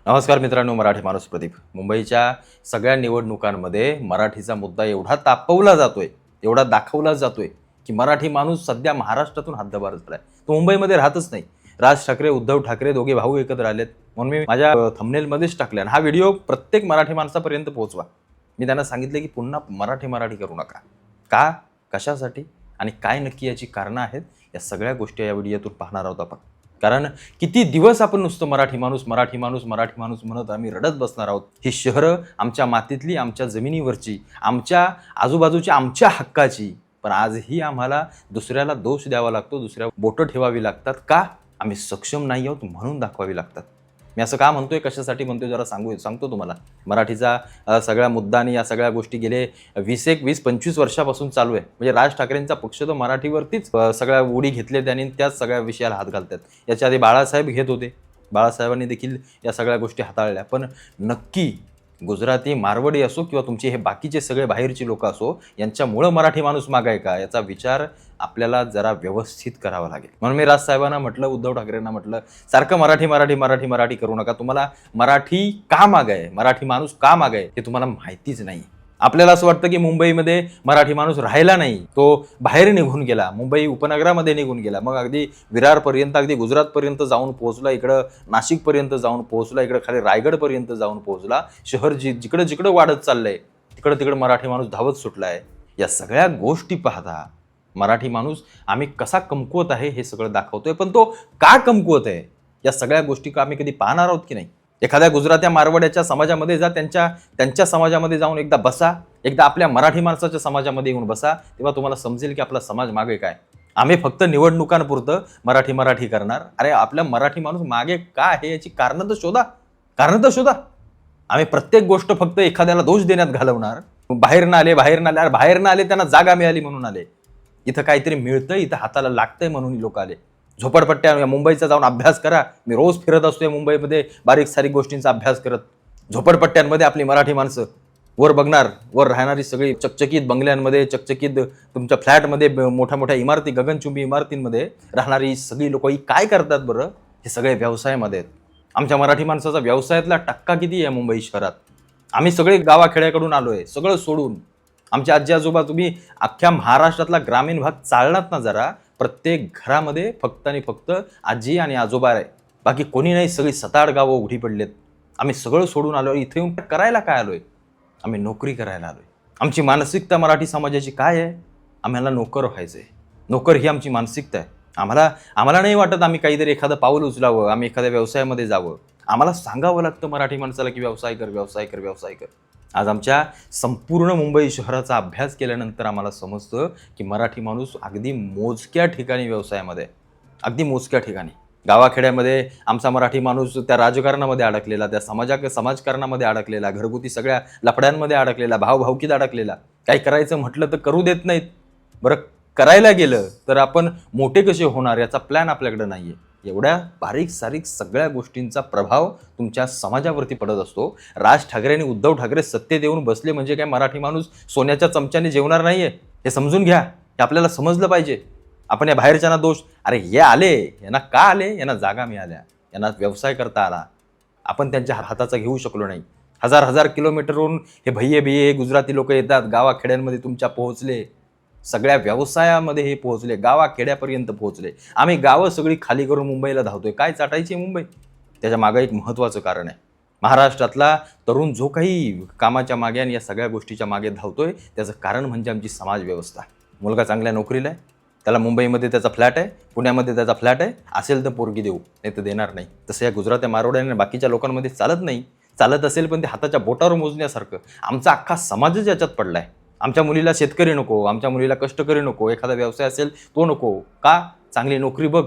नमस्कार मित्रांनो, मराठी माणूस प्रदीप. मुंबईच्या सगळ्या निवडणुकांमध्ये मराठीचा मुद्दा एवढा तापवला जातोय, एवढा दाखवला जातोय की मराठी माणूस सध्या महाराष्ट्रातून हद्दपार झालाय. तो मुंबईमध्ये राहतच नाही. राज ठाकरे, उद्धव ठाकरे दोघे भाऊ एकत्र आलेत म्हणून मी माझ्या थंबनेलमध्येच टाकले आणि हा व्हिडिओ प्रत्येक मराठी माणसापर्यंत पोहोचवा. मी त्यांना सांगितले की पुन्हा मराठी करू नका. का, कशासाठी आणि काय नक्की याची कारणं आहेत, या सगळ्या गोष्टी या व्हिडिओतून पाहणार आहोत आपण. कारण किती दिवस आपण नुसतं मराठी माणूस म्हणत आम्ही रडत बसणार आहोत. ही शहरं आमच्या मातीतली, आमच्या जमिनीवरची, आमच्या आजूबाजूच्या, आमच्या हक्काची, पण आजही आम्हाला दुसऱ्याला दोष द्यावा लागतो, दुसऱ्या बोटं ठेवावी लागतात. का? आम्ही सक्षम नाही आहोत म्हणून दाखवावी लागतात. मी असं का म्हणतोय, कशासाठी म्हणतोय जरा सांगतो तुम्हाला. मराठीचा सगळा मुद्दा आणि या सगळ्या गोष्टी गेले 20-25 वर्षापासून चालू आहे. म्हणजे राज ठाकरेंचा पक्ष तर मराठीवरतीच सगळ्या उडी घेतले त्यांनी, त्याच सगळ्या विषयाला हात घालतात. याच्या आधी बाळासाहेब घेत होते, बाळासाहेबांनी देखील या सगळ्या गोष्टी हाताळल्या. पण नक्की गुजराती, मारवाडी असो किंवा तुमचे हे बाकीचे सगळे बाहेरची लोक असो, यांच्यामुळं मराठी माणूस मागाय का, याचा विचार आपल्याला जरा व्यवस्थित करावा लागेल. म्हणून मी राजसाहेबांना म्हटलं, उद्धव ठाकरेंना म्हटलं, सारखं मराठी करू नका. तुम्हाला मराठी का मागाय, मराठी माणूस का मागाय हे तुम्हाला माहितीच नाही. आपल्याला असं वाटतं की मुंबईमध्ये मराठी माणूस राहिला नाही, तो बाहेर निघून गेला, मुंबई उपनगरामध्ये निघून गेला, मग अगदी विरारपर्यंत, अगदी गुजरातपर्यंत जाऊन पोहोचला, इकडं नाशिकपर्यंत जाऊन पोहोचला, इकडं खाली रायगडपर्यंत जाऊन पोहोचला. शहर जिकडं वाढत चाललंय तिकडं मराठी माणूस धावत सुटलाय. या सगळ्या गोष्टी पाहता मराठी माणूस आम्ही कसा कमकुवत आहे हे सगळं दाखवतोय. पण तो का कमकुवत आहे या सगळ्या गोष्टी आम्ही कधी पाहणार आहोत की नाही? एखाद्या गुजरात्या, मारवाड्याच्या समाजामध्ये जा, त्यांच्या समाजामध्ये जाऊन एकदा बसा, एकदा आपल्या मराठी माणसाच्या समाजामध्ये येऊन बसा, तेव्हा तुम्हाला समजेल की आपला समाज मागे काय. आम्ही फक्त निवडणुकांपुरतं मराठी करणार. अरे आपला मराठी माणूस मागे का आहे याची कारणं तर शोधा. आम्ही प्रत्येक गोष्ट फक्त एखाद्याला दोष देण्यात घालवणार. बाहेर ना आले त्यांना जागा मिळाली म्हणून आले. इथं काहीतरी मिळतं, इथं हाताला लागतंय म्हणून लोक आले. झोपडपट्ट्या, मुंबईचा जाऊन अभ्यास करा. मी रोज फिरत असतोय मुंबईमध्ये बारीक सारीक गोष्टींचा अभ्यास करत. झोपडपट्ट्यांमध्ये आपली मराठी माणसं वर बघणार, वर राहणारी सगळी चकचकीत बंगल्यांमध्ये, चकचकीत तुमच्या फ्लॅटमध्ये, मोठ्या इमारती, गगनचुंबी इमारतींमध्ये राहणारी सगळी लोक काय करतात बरं? हे सगळे व्यवसायामध्ये आहेत. आमच्या मराठी माणसाचा व्यवसायातला टक्का किती आहे मुंबई शहरात? आम्ही सगळे गावाखेड्याकडून आलोय, सगळं सोडून. आमच्या आजी आजोबा, तुम्ही अख्ख्या महाराष्ट्रातला ग्रामीण भाग चाललात ना जरा, प्रत्येक घरामध्ये फक्त आणि फक्त आजी आणि आजोबा आहे, बाकी कोणी नाही. सगळी 7-8 गावं उघडी पडलेत. आम्ही सगळं सोडून आलोय. इथे येऊन करायला काय आलोय? आम्ही नोकरी करायला आलोय. आमची मानसिकता मराठी समाजाची काय आहे? आम्हाला नोकर व्हायचंय. नोकर ही आमची मानसिकता आहे. आम्हाला नाही वाटत आम्ही काहीतरी एखादं पाऊल उचलावं, आम्ही एखाद्या व्यवसायामध्ये जावं. आम्हाला सांगावं लागतं मराठी माणसाला की व्यवसाय कर. आज आमच्या संपूर्ण मुंबई शहराचा अभ्यास केल्यानंतर आम्हाला समजतं की मराठी माणूस अगदी मोजक्या ठिकाणी व्यवसायामध्ये, अगदी मोजक्या ठिकाणी. गावाखेड्यामध्ये आमचा मराठी माणूस त्या राजकारणामध्ये अडकलेला, त्या समाजकारणामध्ये अडकलेला, घरगुती सगळ्या लफड्यांमध्ये अडकलेला, भावभावकीत अडकलेला. काही करायचं म्हटलं तर करू देत नाहीत. बरं, करायला गेलं तर आपण मोठे कसे होणार याचा प्लॅन आपल्याकडे नाहीये. एवढ्या बारीक सारीक सगळ्या गोष्टींचा प्रभाव तुमच्या समाजावरती पडत असतो. राज ठाकरे आणि उद्धव ठाकरे सत्तेत येऊन बसले म्हणजे काय मराठी माणूस सोन्याच्या चमच्याने जेवणार नाहीये, हे समजून घ्या. हे आपल्याला समजलं पाहिजे. आपण या बाहेरच्यांना दोष, अरे हे आले, यांना का आले? यांना जागा मिळाल्या, यांना व्यवसाय करता आला. आपण त्यांच्या हाताचा घेऊ शकलो नाही. हजार किलोमीटरवरून हे भैये गुजराती लोक येतात, गावाखेड्यांमध्ये तुमच्या पोहोचले, सगळ्या व्यवसायामध्ये हे पोहोचले, गावाखेड्यापर्यंत पोहोचले. आम्ही गावं सगळी खाली करून मुंबईला धावतोय. काय चाटायची मुंबई? त्याच्या मागे एक महत्त्वाचं कारण आहे. महाराष्ट्रातला तरुण जो काही कामाच्या मागे आणि या सगळ्या गोष्टीच्या मागे धावतोय, त्याचं कारण म्हणजे आमची समाज व्यवस्था. मुलगा चांगल्या नोकरीला आहे, त्याला मुंबईमध्ये त्याचा फ्लॅट आहे, पुण्यामध्ये त्याचा फ्लॅट आहे, असेल तर पोरगी देऊ, नाही तर देणार नाही. तसं या गुजरात्या, मारवाड्या बाकीच्या लोकांमध्ये चालत नाही. चालत असेल पण ते हाताच्या बोटावर मोजण्यासारखं. आमचा अख्खा समाजच याच्यात पडलाय. आमच्या मुलीला शेतकरी नको, आमच्या मुलीला कष्टकरी नको, एखादा व्यवसाय असेल तो नको. का? चांगली नोकरी बघ,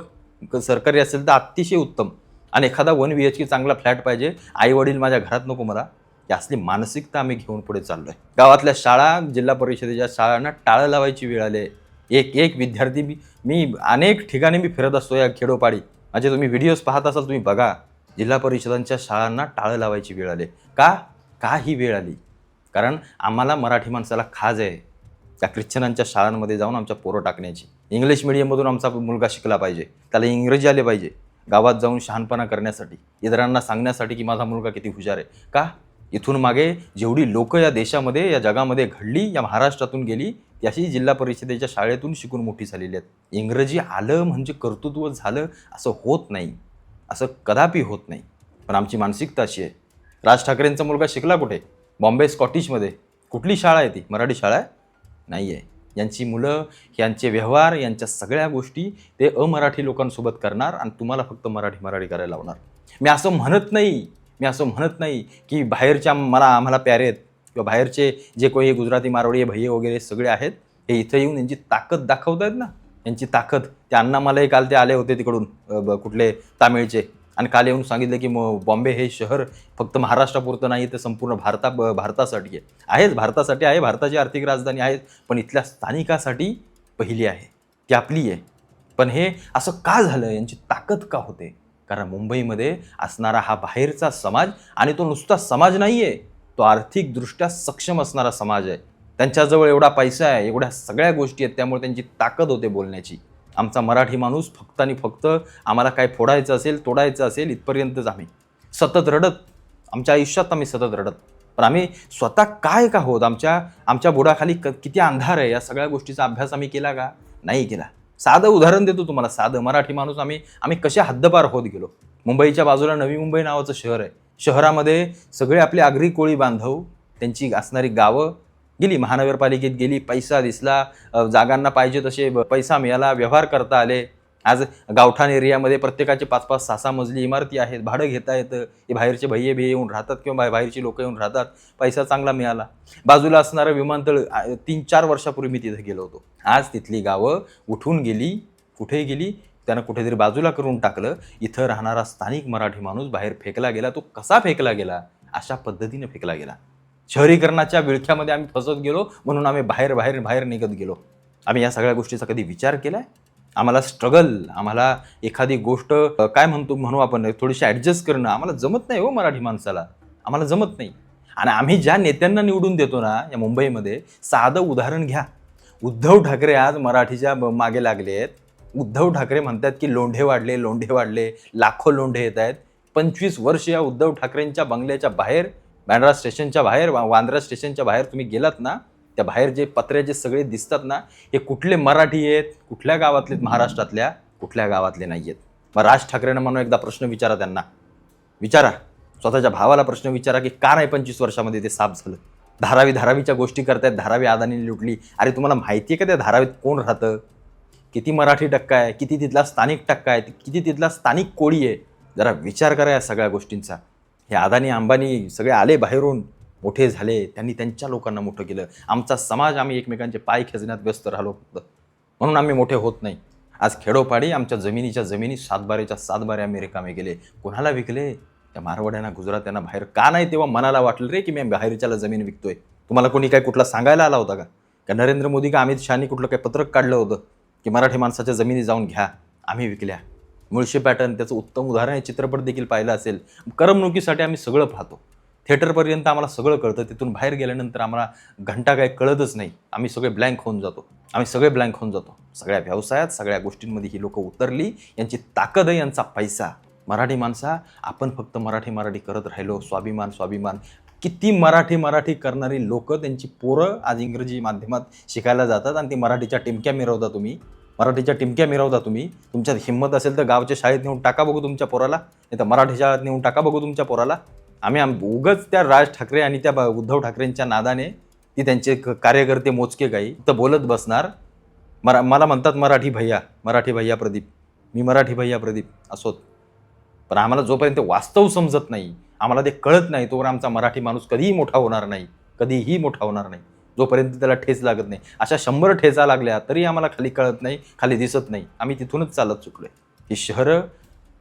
सरकारी असेल तर अतिशय उत्तम, आणि एखादा 1 BHK चांगला फ्लॅट पाहिजे, आई वडील माझ्या घरात नको मला. ही असली मानसिकता आम्ही घेऊन पुढे चाललोय. गावातल्या शाळा, जिल्हा परिषदेच्या शाळांना टाळं लावायची वेळ आली. एक विद्यार्थी, मी अनेक ठिकाणी मी फिरत असतो या खेडोपाडी, म्हणजे तुम्ही व्हिडिओज पाहत असाल, तुम्ही बघा. जिल्हा परिषदांच्या शाळांना टाळं लावायची वेळ आली. का ही वेळ आली? कारण आम्हाला मराठी माणसाला खाज आहे त्या ख्रिश्चनांच्या शाळांमध्ये जाऊन आमच्या पोरं टाकण्याची. इंग्लिश मिडियममधून आमचा मुलगा शिकला पाहिजे, त्याला इंग्रजी आले पाहिजे. गावात जाऊन शहाणपणा करण्यासाठी, इतरांना सांगण्यासाठी की माझा मुलगा किती हुशार आहे. का? इथून मागे जेवढी लोक या देशामध्ये या जगामध्ये घडली, या महाराष्ट्रातून गेली, त्याशी जिल्हा परिषदेच्या शाळेतून शिकून मोठी झालेली आहेत. इंग्रजी आलं म्हणजे कर्तृत्व झालं असं होत नाही, असं कदापि होत नाही. पण आमची मानसिकता अशी आहे. राज ठाकरेंचा मुलगा शिकला कुठे? बॉम्बे स्कॉटिशमध्ये. कुठली शाळा आहे ती? मराठी शाळा आहे? नाही आहे. यांची मुलं, यांचे व्यवहार, यांच्या सगळ्या गोष्टी ते अमराठी लोकांसोबत करणार आणि तुम्हाला फक्त मराठी करायला लावणार. मी असं म्हणत नाही की बाहेरच्या आम्हाला प्यारे आहेत किंवा बाहेरचे जे कोणी गुजराती, मारवाडी, भैये वगैरे सगळे आहेत, हे इथं येऊन यांची ताकद दाखवत आहेत ना. यांची ताकद. ते अण्णामलई काल ते आले होते तिकडून, कुठले तामिळचे, आणि काल येऊन सांगितलं की बॉम्बे हे शहर फक्त महाराष्ट्रापुरतं नाही, तर संपूर्ण भारतासाठी आहेच. भारतासाठी आहे, भारताची आर्थिक राजधानी आहे, पण इथल्या स्थानिकासाठी पहिली आहे, ती आपली आहे. पण हे असं का झालं? यांची ताकद का होते? कारण मुंबईमध्ये असणारा हा बाहेरचा समाज, आणि तो नुसता समाज नाही आहे, तो आर्थिकदृष्ट्या सक्षम असणारा समाज आहे. त्यांच्याजवळ एवढा पैसा आहे, एवढ्या सगळ्या गोष्टी आहेत, त्यामुळे त्यांची ताकद होते बोलण्याची. आमचा मराठी माणूस फक्त आणि फक्त आम्हाला काय फोडायचं असेल, तोडायचं असेल, इथपर्यंतच आम्ही सतत रडत, आमच्या आयुष्यात आम्ही सतत रडत. पण आम्ही स्वतः काय का होत, आमच्या बुडाखाली किती अंधार आहे, या सगळ्या गोष्टीचा अभ्यास आम्ही केला का? नाही केला. साधं उदाहरण देतो तुम्हाला. साधं मराठी माणूस आम्ही कसे हद्दपार होत गेलो. मुंबईच्या बाजूला नवी मुंबई नावाचं शहर आहे. शहरामध्ये सगळे आपले आगरी कोळी बांधव, त्यांची असणारी गावं गेली, महानगरपालिकेत गेली, पैसा दिसला, जागांना पाहिजे तसे पैसा मिळाला, व्यवहार करता आले. आज गावठाण एरियामध्ये प्रत्येकाचे 5-5, 6-6 मजली इमारती आहेत, भाडं घेता येतं. हे बाहेरचे भैये येऊन राहतात किंवा बाहेरची लोक येऊन राहतात, पैसा चांगला मिळाला. बाजूला असणारं विमानतळ 3-4 वर्षापूर्वी मी तिथे गेलो होतो. आज तिथली गावं उठून गेली. कुठे गेली? त्यानं कुठेतरी बाजूला करून टाकलं. इथं राहणारा स्थानिक मराठी माणूस बाहेर फेकला गेला. तो कसा फेकला गेला? अशा पद्धतीने फेकला गेला. शहरीकरणाच्या विळख्यामध्ये आम्ही फसत गेलो, म्हणून आम्ही बाहेर निघत गेलो. आम्ही या सगळ्या गोष्टीचा कधी विचार केलाय? आम्हाला स्ट्रगल, आम्हाला एखादी गोष्ट काय म्हणू आपण, थोडीशी ॲडजस्ट करणं आम्हाला जमत नाही हो. मराठी माणसाला आम्हाला जमत नाही. आणि आम्ही ज्या नेत्यांना निवडून देतो ना या मुंबईमध्ये, साधं उदाहरण घ्या. उद्धव ठाकरे आज मराठीच्या मागे लागले आहेत. उद्धव ठाकरे म्हणतात की लोंढे वाढले, लाखो लोंढे येत आहेत. 25 वर्ष या उद्धव ठाकरेंच्या बंगल्याच्या बाहेर, बँड्रा स्टेशनच्या बाहेर, वांद्रा स्टेशनच्या बाहेर तुम्ही गेलात ना, त्या बाहेर जे पत्रे जे सगळे दिसतात ना, हे कुठले मराठी आहेत, कुठल्या गावातले, महाराष्ट्रातल्या कुठल्या गावातले नाही आहेत. मग राज ठाकरेंना म्हणून एकदा प्रश्न विचारा, त्यांना विचारा, स्वतःच्या भावाला प्रश्न विचारा की का नाही 25 वर्षामध्ये ते साफ झालं. धारावीच्या गोष्टी करतायत, धारावी अदानीने लुटली. अरे तुम्हाला माहिती आहे का त्या धारावीत कोण राहतं? किती मराठी टक्का आहे, किती तिथला स्थानिक टक्का आहे, किती तिथला स्थानिक कोळी आहे? जरा विचार करा या सगळ्या गोष्टींचा. हे अदानी अंबानी सगळे आले बाहेरून, मोठे झाले, त्यांनी त्यांच्या लोकांना मोठं केलं. आमचा समाज, आम्ही एकमेकांचे पाय खेचण्यात व्यस्त राहिलो फक्त, म्हणून आम्ही मोठे होत नाही. आज खेडोपाडी आमच्या जमिनी 7 बारे आम्ही रिकामे गेले. कोणाला विकले? त्या मारवाड्यांना, गुजरात्यांना. बाहेर का नाही? तेव्हा मनाला वाटलं रे की मी बाहेरच्याला जमीन विकतोय. तुम्हाला कोणी काय कुठला सांगायला आला होता का नरेंद्र मोदी का अमित शहानी कुठलं काही पत्रक काढलं होतं की मराठी माणसाच्या जमिनी जाऊन घ्या? आम्ही विकल्या. मुळशी पॅटर्न त्याचं उत्तम उदाहरण आहे. चित्रपट देखील पाहिलं असेल. करमणुकीसाठी आम्ही सगळं पाहतो. थिएटरपर्यंत आम्हाला सगळं कळतं, तिथून बाहेर गेल्यानंतर आम्हाला घंटा काय कळतच नाही. आम्ही सगळे ब्लँक होऊन जातो. सगळ्या व्यवसायात, सगळ्या गोष्टींमध्ये ही लोकं उतरली. यांची ताकद आहे, यांचा पैसा. मराठी माणसा, आपण फक्त मराठी करत राहिलो. स्वाभिमान. किती मराठी करणारी लोक, त्यांची पोरं आज इंग्रजी माध्यमात शिकायला जातात आणि ती मराठीच्या टिमक्या मिरवता तुम्ही. तुमच्यात हिंमत असेल तर गावच्या शाळेत नेऊन टाका बघू तुमच्या पोराला, नाही तर मराठी शाळेत नेऊन टाका बघू तुमच्या पोराला. आम्ही उगाच त्या राज ठाकरे आणि त्या उद्धव ठाकरेंच्या नादाने ती त्यांचे कार्यकर्ते मोजके काही तर बोलत बसणार. मला म्हणतात मराठी भैया प्रदीप. मी मराठी भैया प्रदीप असोत, पण आम्हाला जोपर्यंत वास्तव समजत नाही, आम्हाला ते कळत नाही, तोवर आमचा मराठी माणूस कधीही मोठा होणार नाही. जोपर्यंत त्याला ठेच लागत नाही. अशा 100 ठेचा लागल्या तरी आम्हाला खाली कळत नाही, खाली दिसत नाही. आम्ही तिथूनच चालत चुकलोय. ही शहरं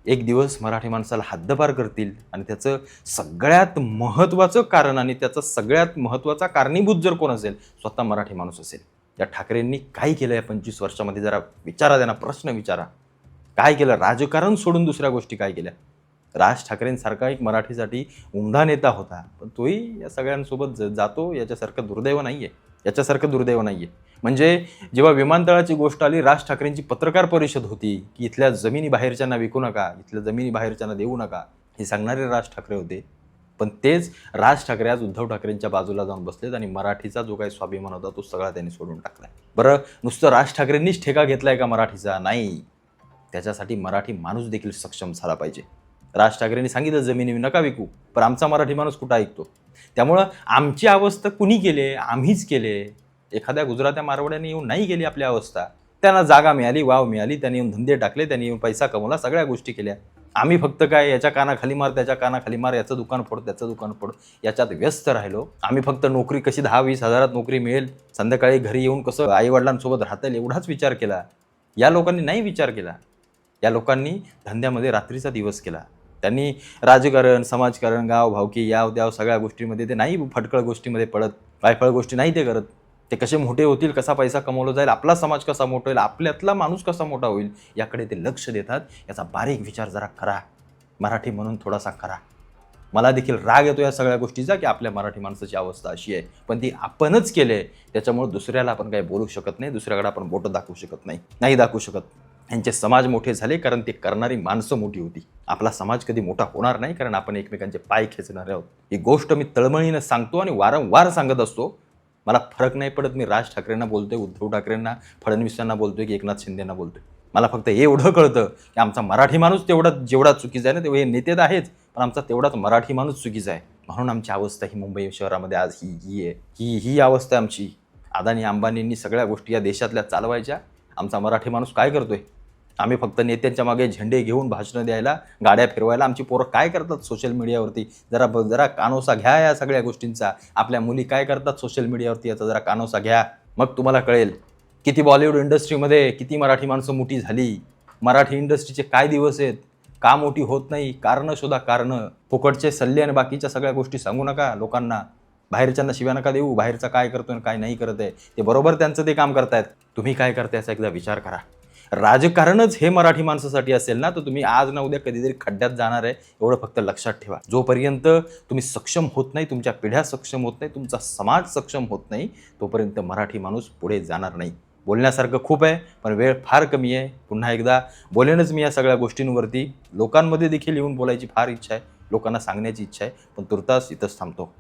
एक दिवस मराठी माणसाला हद्दपार करतील, आणि त्याचं सगळ्यात महत्त्वाचं कारण आणि त्याचा सगळ्यात महत्त्वाचा कारणीभूत जर कोण असेल, स्वतः मराठी माणूस असेल. या ठाकरेंनी काय केलं या 25 वर्षामध्ये? जरा विचारा, त्यांना प्रश्न विचारा. काय केलं? राजकारण सोडून दुसऱ्या गोष्टी काय केल्या? राज ठाकरेंसारखा एक मराठीसाठी उमदा नेता होता, पण तोही या सगळ्यांसोबत जातो. याच्यासारखं दुर्दैव नाही आहे. म्हणजे जेव्हा विमानतळाची गोष्ट आली, राज ठाकरेंची पत्रकार परिषद होती की इथल्या जमिनी बाहेरच्यांना विकू नका, इथल्या जमिनी बाहेरच्यांना देऊ नका, हे सांगणारे राज ठाकरे होते. पण तेच राज ठाकरे आज उद्धव ठाकरेंच्या बाजूला जाऊन बसलेत आणि मराठीचा जो काही स्वाभिमान होता तो सगळा त्यांनी सोडून टाकलाय. बरं, नुसतं राज ठाकरेंनीच ठेका घेतलाय का मराठीचा? नाही, त्याच्यासाठी मराठी माणूस देखील सक्षम झाला पाहिजे. राज ठाकरेंनी सांगितलं जमिनी नका विकू, पण आमचा मराठी माणूस कुठं ऐकतो? त्यामुळं आमची अवस्था कुणी केले? आम्हीच केले. एखाद्या गुजरात्या मारवाड्याने येऊन नाही केली आपली अवस्था. त्यांना जागा मिळाली, वाव मिळाली, त्यांनी येऊन धंदे टाकले, त्यांनी येऊन पैसा कमवला, सगळ्या गोष्टी केल्या. आम्ही फक्त काय याच्या कानाखाली मार, त्याच्या कानाखाली मार, याचं दुकान फोड, त्याचं दुकान फोड, याच्यात व्यस्त राहिलो. आम्ही फक्त नोकरी कशी 10-20 हजारात नोकरी मिळेल, संध्याकाळी घरी येऊन कसं आईवडिलांसोबत राहता येईल एवढाच विचार केला. या लोकांनी नाही विचार केला. या लोकांनी धंद्यामध्ये रात्रीचा दिवस केला. त्यांनी राजकारण, समाजकारण, गाव भावकी, याव द्याव सगळ्या गोष्टींमध्ये ते नाही, फटकळ गोष्टीमध्ये पडत, पायफळ गोष्टी नाही ते करत. ते कसे मोठे होतील, कसा पैसा कमवला जाईल, आपला समाज कसा मोठा होईल, आपल्यातला माणूस कसा मोठा होईल, याकडे ते लक्ष देतात. याचा बारीक विचार जरा करा, मराठी म्हणून थोडासा करा. मला देखील राग येतो या सगळ्या गोष्टीचा की आपल्या मराठी माणसाची अवस्था अशी आहे, पण ती आपणच केले. त्याच्यामुळे दुसऱ्याला आपण काही बोलू शकत नाही, दुसऱ्याकडे आपण बोटं दाखवू शकत नाही दाखवू शकत. यांचे समाज मोठे झाले कारण ते करणारी माणसं मोठी होती. आपला समाज कधी मोठा होणार नाही कारण आपण एकमेकांचे पाय खेचणारे आहोत. ही गोष्ट मी तळमळीनं सांगतो आणि वारंवार सांगत असतो. मला फरक नाही पडत मी राज ठाकरेंना बोलतोय, उद्धव ठाकरेंना, फडणवीसांना बोलतोय की एकनाथ शिंदेंना बोलतोय. मला फक्त हे एवढं कळतं की आमचा मराठी माणूस जेवढा चुकीचा आहे ना, तेवढे नेते तर आहेच, पण आमचा तेवढाच मराठी माणूस चुकीचा आहे. म्हणून आमची अवस्था ही मुंबई शहरामध्ये आज ही आहे. ही अवस्था आमची. अदानी अंबानींनी सगळ्या गोष्टी या देशातल्या चालवायच्या. आमचा मराठी माणूस काय करतोय? आम्ही फक्त नेत्यांच्या मागे झेंडे घेऊन भाषणं द्यायला, गाड्या फिरवायला. आमची पोरं काय करतात सोशल मीडियावरती? जरा कानोसा घ्या या सगळ्या गोष्टींचा. आपल्या मुली काय करतात सोशल मीडियावरती याचा जरा कानोसा घ्या, मग तुम्हाला कळेल किती बॉलिवूड इंडस्ट्रीमध्ये किती मराठी माणसं मोठी झाली. मराठी इंडस्ट्रीचे काय दिवस आहेत, का मोठी होत नाही? कारणं शोधा, कारणं. फुकटचे सल्ले आणि बाकीच्या सगळ्या गोष्टी सांगू नका लोकांना. बाहेरच्यांना शिव्या नका देऊ. बाहेरचा काय करतोय आणि काय नाही करत आहे ते बरोबर त्यांचं ते काम करतायत. तुम्ही काय करताय याचा एकदा विचार करा. राजकारणच हे मराठी माणसासाठी असेल ना, तर तुम्ही आज ना उद्या कधीतरी खड्ड्यात जाणार आहे, एवढं फक्त लक्षात ठेवा. जोपर्यंत तुम्ही सक्षम होत नाही, तुमच्या पिढ्या सक्षम होत नाही, तुमचा समाज सक्षम होत नाही, तोपर्यंत मराठी माणूस पुढे जाणार नाही. बोलण्यासारखं खूप आहे पण वेळ फार कमी आहे. पुन्हा एकदा बोलेनच मी या सगळ्या गोष्टींवरती. लोकांमध्ये देखील येऊन बोलायची फार इच्छा आहे, लोकांना सांगण्याची इच्छा आहे, पण तुर्तास इथंच थांबतो.